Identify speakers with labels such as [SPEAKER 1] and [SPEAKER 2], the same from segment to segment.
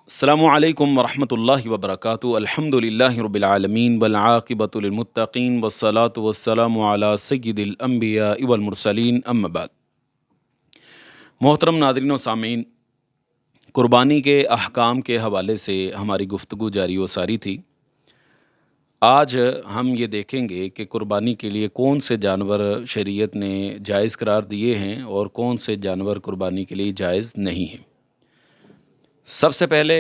[SPEAKER 1] السلام علیکم ورحمۃ اللہ وبرکاتہ الحمدللہ رب العالمین والعاقبۃ للمتقین والصلاة والسلام علی سید الانبیاء والمرسلین اما بعد۔ محترم ناظرین و سامعین، قربانی کے احکام کے حوالے سے ہماری گفتگو جاری و ساری تھی۔ آج ہم یہ دیکھیں گے کہ قربانی کے لیے کون سے جانور شریعت نے جائز قرار دیے ہیں اور کون سے جانور قربانی کے لیے جائز نہیں ہیں۔ سب سے پہلے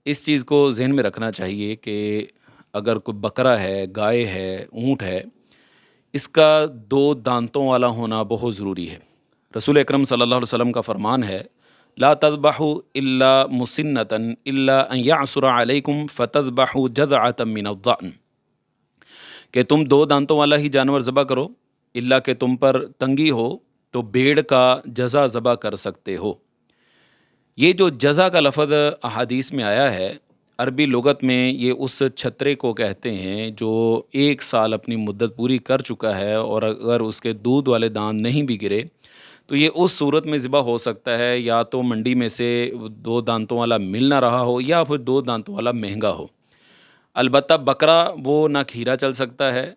[SPEAKER 1] اس چیز کو ذہن میں رکھنا چاہیے کہ اگر کوئی بکرا ہے، گائے ہے، اونٹ ہے، اس کا 2 دانتوں والا ہونا بہت ضروری ہے۔ رسول اکرم صلی اللہ علیہ وسلم کا فرمان ہے، لا تذبحوا الا مسنۃ الا ان یعثر علیکم فتذبحوا جذعۃ من الضأن، کہ تم 2 دانتوں والا ہی جانور ذبح کرو، الا کہ تم پر تنگی ہو تو بھیڑ کا جزع ذبح کر سکتے ہو۔ یہ جو جزع کا لفظ احادیث میں آیا ہے، عربی لغت میں یہ اس چھترے کو کہتے ہیں جو 1 سال اپنی مدت پوری کر چکا ہے اور اگر اس کے دودھ والے دانت نہیں بھی گرے تو یہ اس صورت میں ذبح ہو سکتا ہے، یا تو منڈی میں سے 2 دانتوں والا مل نہ رہا ہو یا پھر 2 دانتوں والا مہنگا ہو۔ البتہ بکرا وہ نہ کھیرا چل سکتا ہے،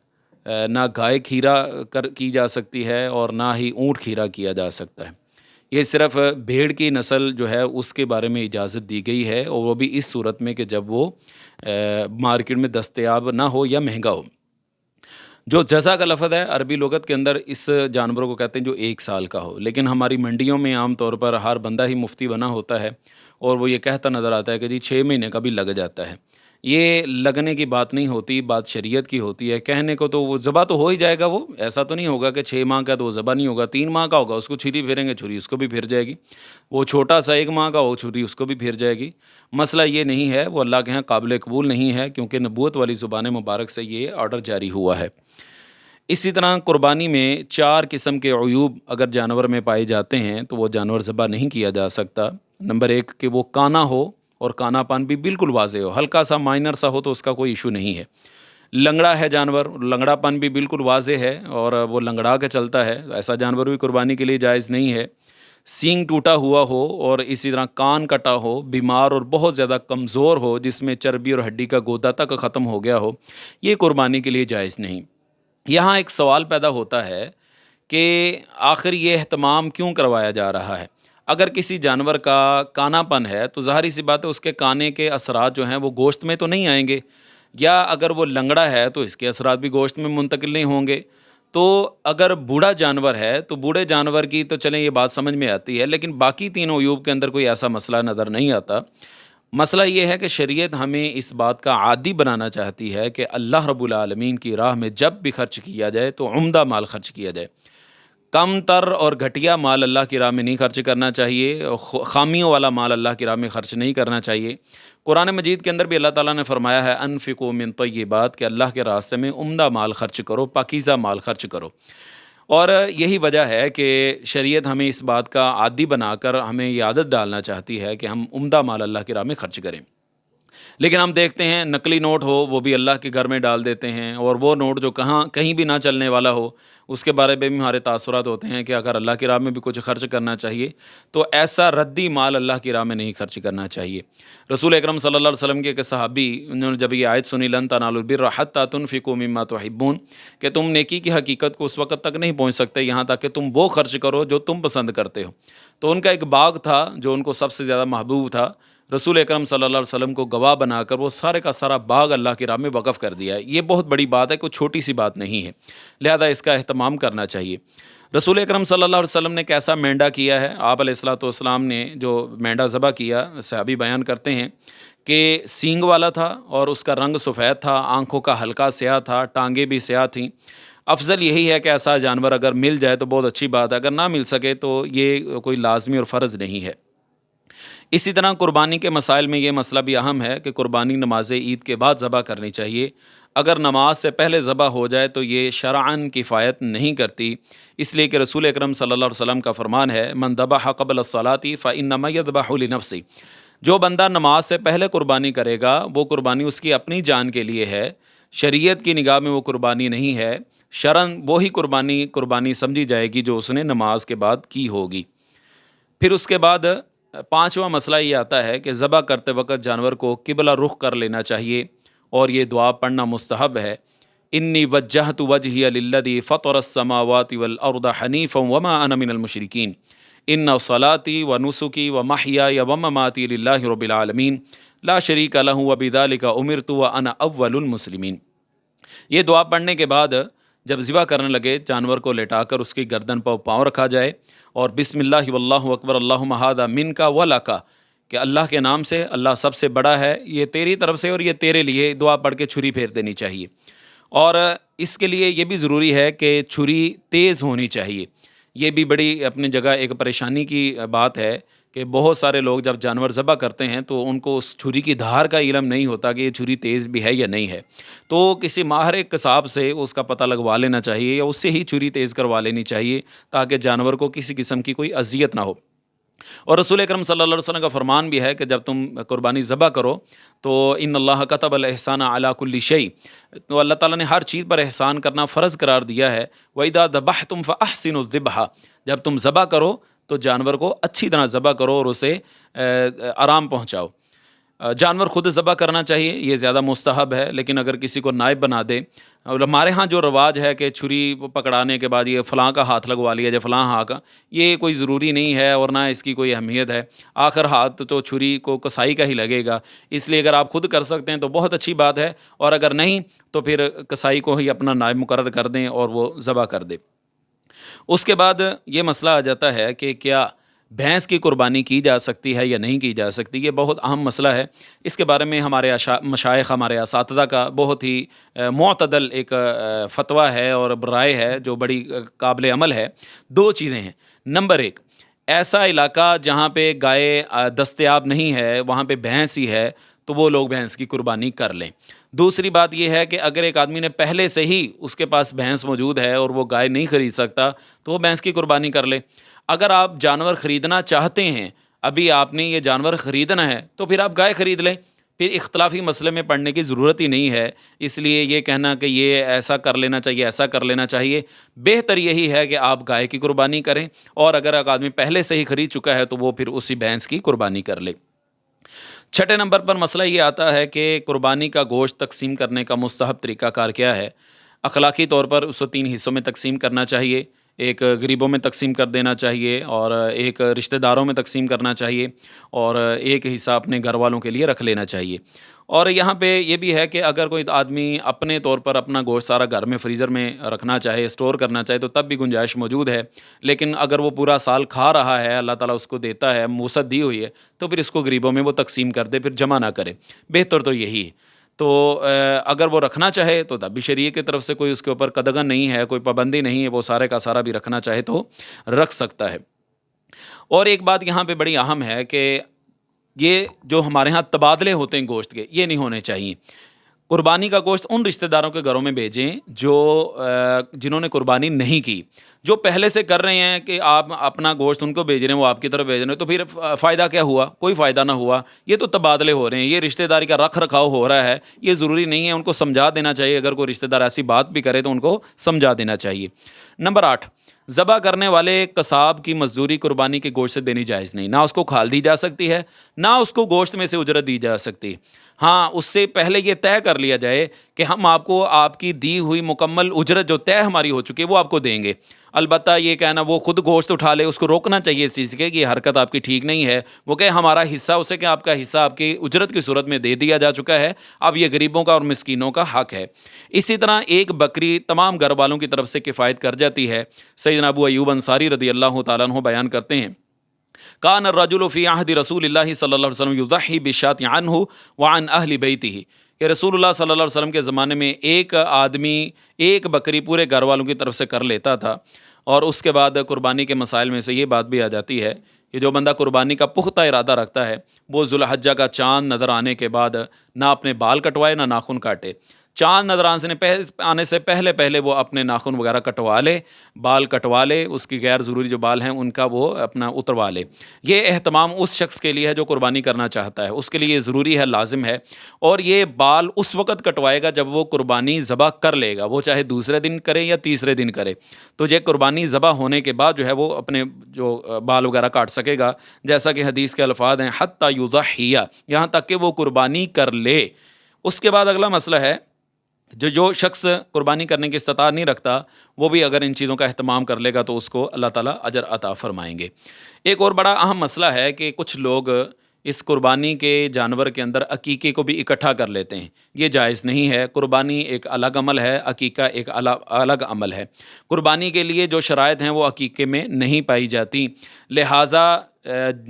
[SPEAKER 1] نہ گائے کھیرا کی جا سکتی ہے اور نہ ہی اونٹ کھیرا کیا جا سکتا ہے۔ یہ صرف بھیڑ کی نسل جو ہے اس کے بارے میں اجازت دی گئی ہے، اور وہ بھی اس صورت میں کہ جب وہ مارکیٹ میں دستیاب نہ ہو یا مہنگا ہو۔ جو جزع کا لفظ ہے عربی لغت کے اندر اس جانوروں کو کہتے ہیں جو 1 سال کا ہو، لیکن ہماری منڈیوں میں عام طور پر ہر بندہ ہی مفتی بنا ہوتا ہے اور وہ یہ کہتا نظر آتا ہے کہ جی 6 مہینے کا بھی لگ جاتا ہے۔ یہ لگنے کی بات نہیں ہوتی، بات شریعت کی ہوتی ہے۔ کہنے کو تو وہ ذبح تو ہو ہی جائے گا، وہ ایسا تو نہیں ہوگا کہ 6 ماہ کا تو وہ ذبح نہیں ہوگا، 3 ماہ کا ہوگا اس کو چھری پھیریں گے، چھری اس کو بھی پھر جائے گی۔ وہ چھوٹا سا 1 ماہ کا ہو، چھری اس کو بھی پھر جائے گی۔ مسئلہ یہ نہیں ہے، وہ اللہ کے ہاں قابل قبول نہیں ہے، کیونکہ نبوت والی زبان مبارک سے یہ آرڈر جاری ہوا ہے۔ اسی طرح قربانی میں 4 قسم کے عیوب اگر جانور میں پائے جاتے ہیں تو وہ جانور ذبح نہیں کیا جا سکتا۔ نمبر 1 کہ وہ کانا ہو، اور کانا پان بھی بالکل واضح ہو، ہلکا سا مائنر سا ہو تو اس کا کوئی ایشو نہیں ہے۔ لنگڑا ہے جانور، لنگڑا پن بھی بالکل واضح ہے اور وہ لنگڑا کے چلتا ہے، ایسا جانور بھی قربانی کے لیے جائز نہیں ہے۔ سینگ ٹوٹا ہوا ہو اور اسی طرح کان کٹا ہو، بیمار اور بہت زیادہ کمزور ہو جس میں چربی اور ہڈی کا گودا تک ختم ہو گیا ہو، یہ قربانی کے لیے جائز نہیں۔ یہاں ایک سوال پیدا ہوتا ہے کہ آخر یہ اہتمام کیوں کروایا جا رہا ہے؟ اگر کسی جانور کا کانا پن ہے تو ظاہری سی بات ہے اس کے کانے کے اثرات جو ہیں وہ گوشت میں تو نہیں آئیں گے، یا اگر وہ لنگڑا ہے تو اس کے اثرات بھی گوشت میں منتقل نہیں ہوں گے۔ تو اگر بوڑھا جانور ہے تو بوڑھے جانور کی تو چلیں یہ بات سمجھ میں آتی ہے، لیکن باقی 3 عیوب کے اندر کوئی ایسا مسئلہ نظر نہیں آتا۔ مسئلہ یہ ہے کہ شریعت ہمیں اس بات کا عادی بنانا چاہتی ہے کہ اللہ رب العالمین کی راہ میں جب بھی خرچ کیا جائے تو عمدہ مال خرچ کیا جائے۔ کم تر اور گھٹیا مال اللہ کی راہ میں نہیں خرچ کرنا چاہیے، خامیوں والا مال اللہ کی راہ میں خرچ نہیں کرنا چاہیے۔ قرآن مجید کے اندر بھی اللہ تعالیٰ نے فرمایا ہے انفقوا من طیبات، کہ اللہ کے راستے میں عمدہ مال خرچ کرو، پاکیزہ مال خرچ کرو۔ اور یہی وجہ ہے کہ شریعت ہمیں اس بات کا عادی بنا کر ہمیں یہ عادت ڈالنا چاہتی ہے کہ ہم عمدہ مال اللہ کی راہ میں خرچ کریں۔ لیکن ہم دیکھتے ہیں نقلی نوٹ ہو وہ بھی اللہ کے گھر میں ڈال دیتے ہیں، اور وہ نوٹ جو کہیں بھی نہ چلنے والا ہو اس کے بارے میں بھی ہمارے تاثرات ہوتے ہیں کہ اگر اللہ کی راہ میں بھی کچھ خرچ کرنا چاہیے تو ایسا ردی مال اللہ کی راہ میں نہیں خرچ کرنا چاہیے۔ رسول اکرم صلی اللہ علیہ وسلم کے ایک صحابی انہوں نے جب یہ آیت سنی لن تنالوا البر حتی تنفقوا مما تحبون، کہ تم نیکی کی حقیقت کو اس وقت تک نہیں پہنچ سکتے یہاں تک کہ تم وہ خرچ کرو جو تم پسند کرتے ہو۔ تو ان کا ایک باغ تھا جو ان کو سب سے زیادہ محبوب تھا، رسول اکرم صلی اللہ علیہ وسلم کو گواہ بنا کر وہ سارے کا سارا باغ اللہ کی راہ میں وقف کر دیا ہے۔ یہ بہت بڑی بات ہے، کوئی چھوٹی سی بات نہیں ہے، لہذا اس کا اہتمام کرنا چاہیے۔ رسول اکرم صلی اللہ علیہ وسلم نے کیسا مینڈا کیا ہے؟ آپ علیہ الصلوۃ والسلام نے جو مینڈا ذبح کیا، صحابی بیان کرتے ہیں کہ سینگ والا تھا اور اس کا رنگ سفید تھا، آنکھوں کا ہلکا سیاہ تھا، ٹانگیں بھی سیاہ تھیں۔ افضل یہی ہے کہ ایسا جانور اگر مل جائے تو بہت اچھی بات ہے، اگر نہ مل سکے تو یہ کوئی لازمی اور فرض نہیں ہے۔ اسی طرح قربانی کے مسائل میں یہ مسئلہ بھی اہم ہے کہ قربانی نماز عید کے بعد ذبح کرنی چاہیے۔ اگر نماز سے پہلے ذبح ہو جائے تو یہ شرعاً کفایت نہیں کرتی، اس لیے کہ رسول اکرم صلی اللہ علیہ وسلم کا فرمان ہے من ذبح قبل الصلاۃ فانما یذبح لنفسہ، جو بندہ نماز سے پہلے قربانی کرے گا وہ قربانی اس کی اپنی جان کے لیے ہے، شریعت کی نگاہ میں وہ قربانی نہیں ہے، شرعاً وہی قربانی سمجھی جائے گی جو اس نے نماز کے بعد کی ہوگی۔ پھر اس کے بعد پانچواں مسئلہ یہ آتا ہے کہ ذبح کرتے وقت جانور کو قبلہ رخ کر لینا چاہیے اور یہ دعا پڑھنا مستحب ہے۔ انی وجہت وجہی للذی فطر السماوات والارض حنیفا وما انا من المشرکین ان صلاتی و نسکی و محیای و مماتی للہ رب العالمین لا شریک لہ وبذالک امرت وانا اول المسلمین۔ یہ دعا پڑھنے کے بعد جب ذبح کرنے لگے جانور کو لٹا کر اس کی گردن پر پاؤں رکھا جائے اور بسم اللہ واللہ اکبر اللہم ھذا منک ولک، کہ اللہ کے نام سے، اللہ سب سے بڑا ہے، یہ تیری طرف سے اور یہ تیرے لیے، دعا پڑھ کے چھری پھیر دینی چاہیے۔ اور اس کے لیے یہ بھی ضروری ہے کہ چھری تیز ہونی چاہیے۔ یہ بھی بڑی اپنی جگہ ایک پریشانی کی بات ہے کہ بہت سارے لوگ جب جانور ذبح کرتے ہیں تو ان کو اس چھری کی دھار کا علم نہیں ہوتا کہ یہ چھری تیز بھی ہے یا نہیں ہے، تو کسی ماہر قصاب سے اس کا پتہ لگوا لینا چاہیے یا اس سے ہی چھری تیز کروا لینی چاہیے تاکہ جانور کو کسی قسم کی کوئی اذیت نہ ہو۔ اور رسول اکرم صلی اللہ علیہ وسلم کا فرمان بھی ہے کہ جب تم قربانی ذبح کرو تو ان اللہ کتب الاحسان علی کل شیء، تو اللہ تعالیٰ نے ہر چیز پر احسان کرنا فرض قرار دیا ہے۔ وَإِذَا ذَبَحْتُمْ فَأَحْسِنُوا الذِّبْحَ، جب تم ذبح کرو تو جانور کو اچھی طرح ذبح کرو اور اسے آرام پہنچاؤ۔ جانور خود ذبح کرنا چاہیے، یہ زیادہ مستحب ہے، لیکن اگر کسی کو نائب بنا دے، اور ہمارے ہاں جو رواج ہے کہ چھری پکڑانے کے بعد یہ فلاں کا ہاتھ لگوا لیا جائے، فلاں ہاتھ کا، یہ کوئی ضروری نہیں ہے اور نہ اس کی کوئی اہمیت ہے۔ آخر ہاتھ تو چھری کو کسائی کا ہی لگے گا، اس لیے اگر آپ خود کر سکتے ہیں تو بہت اچھی بات ہے، اور اگر نہیں تو پھر کسائی کو ہی اپنا نائب مقرر کر دیں اور وہ ذبح کر دے۔ اس کے بعد یہ مسئلہ آ جاتا ہے کہ کیا بھینس کی قربانی کی جا سکتی ہے یا نہیں کی جا سکتی۔ یہ بہت اہم مسئلہ ہے، اس کے بارے میں ہمارے مشائخ، ہمارے اساتذہ کا بہت ہی معتدل ایک فتویٰ ہے اور رائے ہے جو بڑی قابل عمل ہے۔ دو چیزیں ہیں۔ نمبر ایک، ایسا علاقہ جہاں پہ گائے دستیاب نہیں ہے، وہاں پہ بھینس ہی ہے تو وہ لوگ بھینس کی قربانی کر لیں۔ دوسری بات یہ ہے کہ اگر ایک آدمی نے پہلے سے ہی اس کے پاس بھینس موجود ہے اور وہ گائے نہیں خرید سکتا تو وہ بھینس کی قربانی کر لے۔ اگر آپ جانور خریدنا چاہتے ہیں، ابھی آپ نے یہ جانور خریدنا ہے تو پھر آپ گائے خرید لیں، پھر اختلافی مسئلے میں پڑنے کی ضرورت ہی نہیں ہے۔ اس لیے یہ کہنا کہ یہ ایسا کر لینا چاہیے، ایسا کر لینا چاہیے، بہتر یہی ہے کہ آپ گائے کی قربانی کریں، اور اگر ایک آدمی پہلے سے ہی خرید چکا ہے تو وہ پھر اسی بھینس کی قربانی کر لے۔ چھٹے نمبر پر مسئلہ یہ آتا ہے کہ قربانی کا گوشت تقسیم کرنے کا مستحب طریقہ کار کیا ہے۔ اخلاقی طور پر اسے 3 حصوں میں تقسیم کرنا چاہیے، ایک غریبوں میں تقسیم کر دینا چاہیے، اور ایک رشتہ داروں میں تقسیم کرنا چاہیے، اور ایک حصہ اپنے گھر والوں کے لیے رکھ لینا چاہیے۔ اور یہاں پہ یہ بھی ہے کہ اگر کوئی آدمی اپنے طور پر اپنا گوشت سارا گھر میں فریزر میں رکھنا چاہے، اسٹور کرنا چاہے تو تب بھی گنجائش موجود ہے، لیکن اگر وہ پورا سال کھا رہا ہے، اللہ تعالیٰ اس کو دیتا ہے، وسعت دی ہوئی ہے، تو پھر اس کو غریبوں میں وہ تقسیم کر دے، پھر جمع نہ کرے، بہتر تو یہی ہے۔ تو اگر وہ رکھنا چاہے تو تب بھی شریعت کی طرف سے کوئی اس کے اوپر قدغن نہیں ہے، کوئی پابندی نہیں ہے، وہ سارے کا سارا بھی رکھنا چاہے تو رکھ سکتا ہے۔ اور ایک بات یہاں پہ بڑی اہم ہے کہ یہ جو ہمارے ہاں تبادلے ہوتے ہیں گوشت کے، یہ نہیں ہونے چاہیے۔ قربانی کا گوشت ان رشتہ داروں کے گھروں میں بھیجیں جنہوں نے قربانی نہیں کی۔ جو پہلے سے کر رہے ہیں کہ آپ اپنا گوشت ان کو بھیج رہے ہیں، وہ آپ کی طرف بھیج رہے ہیں، تو پھر فائدہ کیا ہوا؟ کوئی فائدہ نہ ہوا۔ یہ تو تبادلے ہو رہے ہیں، یہ رشتہ داری کا رکھ رکھاؤ ہو رہا ہے، یہ ضروری نہیں ہے۔ ان کو سمجھا دینا چاہیے، اگر کوئی رشتہ دار ایسی بات بھی کرے تو ان کو سمجھا دینا چاہیے۔ نمبر 8، ذبح کرنے والے قصاب کی مزدوری قربانی کے گوشت سے دینی جائز نہیں، نہ اس کو کھال دی جا سکتی ہے، نہ اس کو گوشت میں سے اجرت دی جا سکتی۔ ہاں، اس سے پہلے یہ طے کر لیا جائے کہ ہم آپ کو آپ کی دی ہوئی مکمل اجرت جو طے ہماری ہو چکی ہے وہ آپ کو دیں گے۔ البتہ یہ کہنا وہ خود گوشت اٹھا لے، اس کو روکنا چاہیے اس چیز کے کہ یہ حرکت آپ کی ٹھیک نہیں ہے۔ وہ کہ ہمارا حصہ، اسے کہ آپ کا حصہ آپ کی اجرت کی صورت میں دے دیا جا چکا ہے، اب یہ غریبوں کا اور مسکینوں کا حق ہے۔ اسی طرح ایک بکری تمام گھر والوں کی طرف سے کفایت کر جاتی ہے۔ سیدنا ابو ایوب انصاری رضی اللہ تعالیٰ عنہ بیان کرتے ہیں، کان الرجل فی عہد رسول اللہ صلی اللہ علیہ وسلم یضحی بالشاۃ عنہ وعن اہل بیتہ، کہ رسول اللہ صلی اللہ علیہ وسلم کے زمانے میں ایک آدمی ایک بکری پورے گھر والوں کی طرف سے کر لیتا تھا۔ اور اس کے بعد قربانی کے مسائل میں سے یہ بات بھی آ جاتی ہے کہ جو بندہ قربانی کا پختہ ارادہ رکھتا ہے وہ ذوالحجہ کا چاند نظر آنے کے بعد نہ اپنے بال کٹوائے نہ ناخن کاٹے۔ چاند نظر آنے سے پہلے پہلے وہ اپنے ناخن وغیرہ کٹوا لے، بال کٹوا لے، اس کی غیر ضروری جو بال ہیں ان کا وہ اپنا اتروا لے۔ یہ اہتمام اس شخص کے لیے ہے جو قربانی کرنا چاہتا ہے، اس کے لیے یہ ضروری ہے، لازم ہے۔ اور یہ بال اس وقت کٹوائے گا جب وہ قربانی ذبح کر لے گا، وہ چاہے دوسرے دن کرے یا تیسرے دن کرے۔ تو یہ قربانی ذبح ہونے کے بعد جو ہے وہ اپنے جو بال وغیرہ کاٹ سکے گا، جیسا کہ حدیث کے الفاظ ہیں حتی یضحیہ، یہاں تک کہ وہ قربانی کر لے۔ اس کے بعد اگلا مسئلہ ہے جو شخص قربانی کرنے کی استطاعت نہیں رکھتا، وہ بھی اگر ان چیزوں کا اہتمام کر لے گا تو اس کو اللہ تعالیٰ اجر عطا فرمائیں گے۔ ایک اور بڑا اہم مسئلہ ہے کہ کچھ لوگ اس قربانی کے جانور کے اندر عقیقے کو بھی اکٹھا کر لیتے ہیں، یہ جائز نہیں ہے۔ قربانی ایک الگ عمل ہے، عقیقہ ایک الگ عمل ہے۔ قربانی کے لیے جو شرائط ہیں وہ عقیقے میں نہیں پائی جاتی، لہٰذا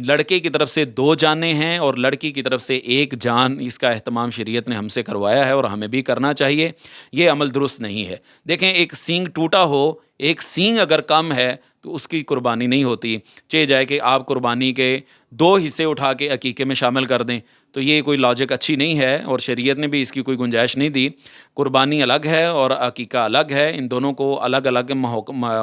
[SPEAKER 1] لڑکے کی طرف سے 2 جانیں ہیں اور لڑکی کی طرف سے 1 جان، اس کا اہتمام شریعت نے ہم سے کروایا ہے اور ہمیں بھی کرنا چاہیے۔ یہ عمل درست نہیں ہے۔ دیکھیں، ایک سینگ ٹوٹا ہو، ایک سینگ اگر کم ہے تو اس کی قربانی نہیں ہوتی، چاہے جائے کہ آپ قربانی کے 2 حصے اٹھا کے عقیقے میں شامل کر دیں، تو یہ کوئی لاجک اچھی نہیں ہے اور شریعت نے بھی اس کی کوئی گنجائش نہیں دی۔ قربانی الگ ہے اور عقیقہ الگ ہے، ان دونوں کو الگ الگ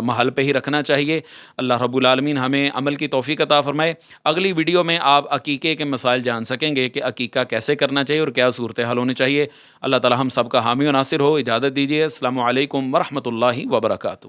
[SPEAKER 1] محل پہ ہی رکھنا چاہیے۔ اللہ رب العالمین ہمیں عمل کی توفیق عطا فرمائے۔ اگلی ویڈیو میں آپ عقیقے کے مسائل جان سکیں گے کہ عقیقہ کیسے کرنا چاہیے اور کیا صورتحال ہونی چاہیے۔ اللہ تعالی ہم سب کا حامی و ناصر ہو۔ اجازت دیجیے، السلام علیکم ورحمۃ اللہ وبرکاتہ۔